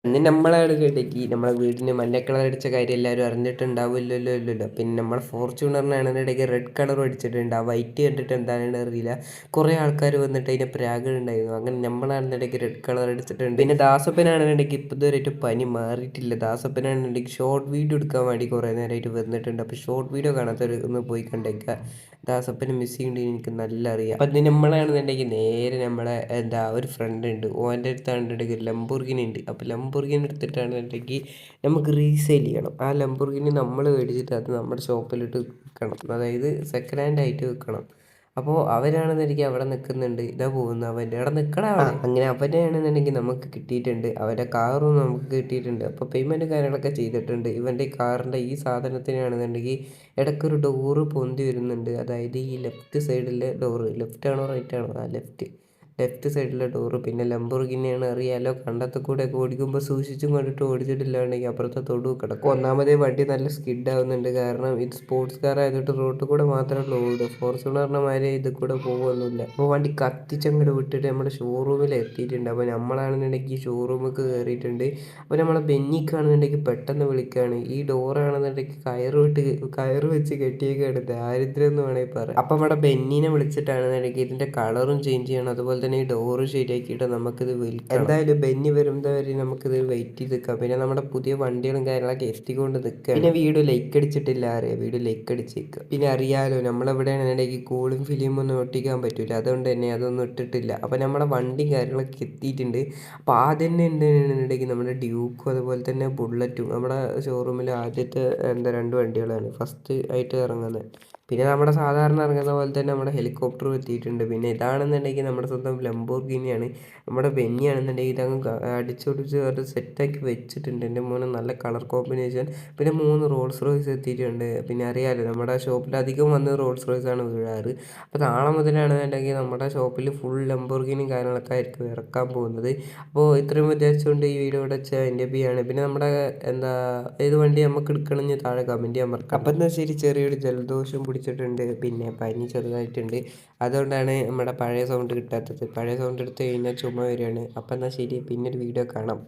അന്ന് നമ്മളാണെന്നുണ്ടെങ്കിൽ നമ്മളെ വീടിന് മഞ്ഞ കളർ അടിച്ച കാര്യം എല്ലാവരും അറിഞ്ഞിട്ടുണ്ടാവില്ലല്ലോ. പിന്നെ നമ്മളെ ഫോർച്യൂണറിനാണെന്നുണ്ടെങ്കിൽ റെഡ് കളർ അടിച്ചിട്ടുണ്ട്. ആ വൈറ്റ് കണ്ടിട്ട് എന്താണെന്ന് അറിയില്ല. കുറേ ആൾക്കാർ വന്നിട്ട് അതിൻ്റെ പ്രാഗുണ്ടായിരുന്നു. അങ്ങനെ നമ്മളാണെന്നുണ്ടെങ്കിൽ റെഡ് കളർ അടിച്ചിട്ടുണ്ട്. പിന്നെ ദാസപ്പനാണെന്നുണ്ടെങ്കിൽ ഇപ്പോൾ ഇതുവരെയായിട്ട് പനി മാറിയിട്ടില്ല. ദാസപ്പനാണെന്നുണ്ടെങ്കിൽ ഷോർട്ട് വീഡിയോ എടുക്കാൻ വേണ്ടി കുറേ നേരമായിട്ട് വന്നിട്ടുണ്ട്. അപ്പോൾ ഷോർട്ട് വീഡിയോ കാണാത്തവർ ഒന്ന് പോയി കണ്ടേക്കുക. ദാസപ്പന് മിസ് ചെയ്യുന്നുണ്ട് എനിക്ക് നല്ല അറിയാം. അപ്പം അത് നമ്മളാണെന്നുണ്ടെങ്കിൽ നേരെ നമ്മളെ ഒരു ഫ്രണ്ട് ഉണ്ട്, ഓൻ്റെ അടുത്താണെന്നുണ്ടെങ്കിൽ ഒരു ലംബോർഗിനി ഉണ്ട്. അപ്പോൾ ലംബോർഗിനി എടുത്തിട്ടാണെന്നുണ്ടെങ്കിൽ നമുക്ക് റീസെയിൽ ചെയ്യണം. ആ ലംബോർഗിനി നമ്മൾ മേടിച്ചിട്ട് അത് നമ്മുടെ ഷോപ്പിലിട്ട് വിൽക്കണം, അതായത് സെക്കൻഡ് ഹാൻഡ് ആയിട്ട് വിൽക്കണം. അപ്പോൾ അവരാണെന്നുണ്ടെങ്കിൽ അവിടെ നിൽക്കുന്നുണ്ട്, ഇതാ പോകുന്നു അവൻ്റെ അവിടെ നിൽക്കണം അവിടെ. അങ്ങനെ അവനെയാണെന്നുണ്ടെങ്കിൽ നമുക്ക് കിട്ടിയിട്ടുണ്ട്, അവൻ്റെ കാറും നമുക്ക് കിട്ടിയിട്ടുണ്ട്. അപ്പോൾ പേയ്മെൻറ്റ് കാര്യങ്ങളൊക്കെ ചെയ്തിട്ടുണ്ട്. ഇവൻ്റെ കാറിൻ്റെ ഈ സാധനത്തിനാണെന്നുണ്ടെങ്കിൽ ഇടയ്ക്കൊരു ഡോറ് പൊന്തി വരുന്നുണ്ട്, അതായത് ഈ ലെഫ്റ്റ് സൈഡിലെ ഡോറ്. ലെഫ്റ്റ് ആണോ റൈറ്റ് ആണോ? ലെഫ്റ്റ് സൈഡിലെ ഡോറ്. പിന്നെ ലംബോർഗിനിയാണ് അറിയാലോ, കണ്ടത്തിൽ കൂടെ ഒക്കെ ഓടിക്കുമ്പോൾ സൂക്ഷിച്ചും കണ്ടിട്ട് ഓടിച്ചിട്ടില്ലാണ്ടെങ്കിൽ അപ്പുറത്തെ തൊടു കിടക്കും. ഒന്നാമതേ വണ്ടി നല്ല സ്കിഡ് ആവുന്നുണ്ട്, കാരണം ഇത് സ്പോർട്സ് കാർ ആയതുകൊണ്ട് റോഡിൽ കൂടെ മാത്രമേ ഓടുക, ഫോർച്യൂണറിനെമാരെ ഇത് കൂടെ പോകുമൊന്നുമില്ല. അപ്പോൾ വണ്ടി കത്തിച്ചങ്ങോട്ട് വിട്ടിട്ട് നമ്മുടെ ഷോറൂമിൽ എത്തിയിട്ടുണ്ട്. അപ്പോൾ നമ്മളാണെന്നുണ്ടെങ്കിൽ ഷോറൂമിൽ കയറിയിട്ടുണ്ട്. അപ്പോൾ നമ്മളെ ബെന്നിക്കാണെന്നുണ്ടെങ്കിൽ പെട്ടെന്ന് വിളിക്കുകയാണ്. ഈ ഡോറാണെന്നുണ്ടെങ്കിൽ കയറ് വെച്ച് കെട്ടിയേക്കാണ്, ദാരിദ്ര്യം എന്ന് വേണമെങ്കിൽ പറയാം. അപ്പം നമ്മുടെ ബെന്നിനെ വിളിച്ചിട്ടാണെന്നുണ്ടെങ്കിൽ ഇതിൻ്റെ കളറും ചേഞ്ച് ചെയ്യണം, അതുപോലെ തന്നെ ഈ ഡോറ് ശരിയാക്കിയിട്ട് നമുക്കിത് വിൽക്കാം. എന്തായാലും ബെന്നി വരുന്നവരെ നമുക്കിത് വെയിറ്റ് ചെയ്ത് നിൽക്കാം. പിന്നെ നമ്മുടെ പുതിയ വണ്ടികളും കാര്യങ്ങളൊക്കെ എത്തിക്കൊണ്ട് നിൽക്കുക. പിന്നെ വീഡിയോ ലൈക്ക് അടിച്ചിട്ടില്ല അറിയാം, വീഡിയോ ലൈക്ക് അടിച്ചേക്കുക. പിന്നെ അറിയാലോ നമ്മളെവിടെയാണെന്നുണ്ടെങ്കിൽ കൂളിംഗ് ഫിലിമൊന്നും ഒട്ടിക്കാൻ പറ്റില്ല, അതുകൊണ്ട് തന്നെ അതൊന്നും ഇട്ടിട്ടില്ല. അപ്പോൾ നമ്മുടെ വണ്ടിയും കാര്യങ്ങളൊക്കെ എത്തിയിട്ടുണ്ട്. അപ്പോൾ ആദ്യം തന്നെ ഉണ്ടെന്നുണ്ടെങ്കിൽ നമ്മുടെ ഡ്യൂക്കും അതുപോലെ തന്നെ ബുള്ളറ്റും നമ്മുടെ ഷോറൂമിൽ ആദ്യത്തെ രണ്ട് വണ്ടികളാണ് ഫസ്റ്റ് ആയിട്ട് ഇറങ്ങുന്നത്. പിന്നെ നമ്മുടെ സാധാരണ ഇറങ്ങുന്ന പോലെ തന്നെ നമ്മുടെ ഹെലികോപ്റ്ററും എത്തിയിട്ടുണ്ട്. പിന്നെ ഇതാണെന്നുണ്ടെങ്കിൽ നമ്മുടെ സ്വന്തം ലംബോർഗിനിയാണ്. നമ്മുടെ ബെന്നിയാണെന്നുണ്ടെങ്കിൽ ഇതങ്ങ് അടിച്ചൊടിച്ച് അത് സെറ്റാക്കി വെച്ചിട്ടുണ്ട്. എൻ്റെ മോനെ നല്ല കളർ കോമ്പിനേഷൻ. പിന്നെ 3 റോൾസ് റോയ്സ് എത്തിയിട്ടുണ്ട്. പിന്നെ അറിയാമല്ലോ നമ്മുടെ ഷോപ്പിൽ അധികം വന്ന് റോൾസ് റോയ്സാണ് വീഴാറ്. അപ്പോൾ നാളെ മുതലാണെന്നുണ്ടെങ്കിൽ നമ്മുടെ ഷോപ്പിൽ ഫുൾ ലംബോർഗിനിയും കാര്യങ്ങളൊക്കെ ആയിരിക്കും ഇറക്കാൻ പോകുന്നത്. അപ്പോൾ ഇത്രയും വിചാരിച്ചുകൊണ്ട് ഈ വീഡിയോ ഇവിടെ വെച്ച് അതിൻ്റെ ആണ്. പിന്നെ നമ്മുടെ ഏത് വണ്ടി നമുക്ക് എടുക്കണമെന്ന് താഴെ കമൻറ്റ് ചെയ്യാൻ മറക്കാം. അപ്പം എന്നാൽ ശരി, ചെറിയൊരു ജലദോഷം പിടിച്ചിട്ടുണ്ട്, പിന്നെ പനി ചെറുതായിട്ടുണ്ട്. അതുകൊണ്ടാണ് നമ്മുടെ പഴയ സൗണ്ട് കിട്ടാത്തത്. പഴയ സൗണ്ട് എടുത്ത് കഴിഞ്ഞാൽ ചുമ വരികയാണ്. അപ്പം എന്നാൽ ശരി, പിന്നൊരു വീഡിയോ കാണാം.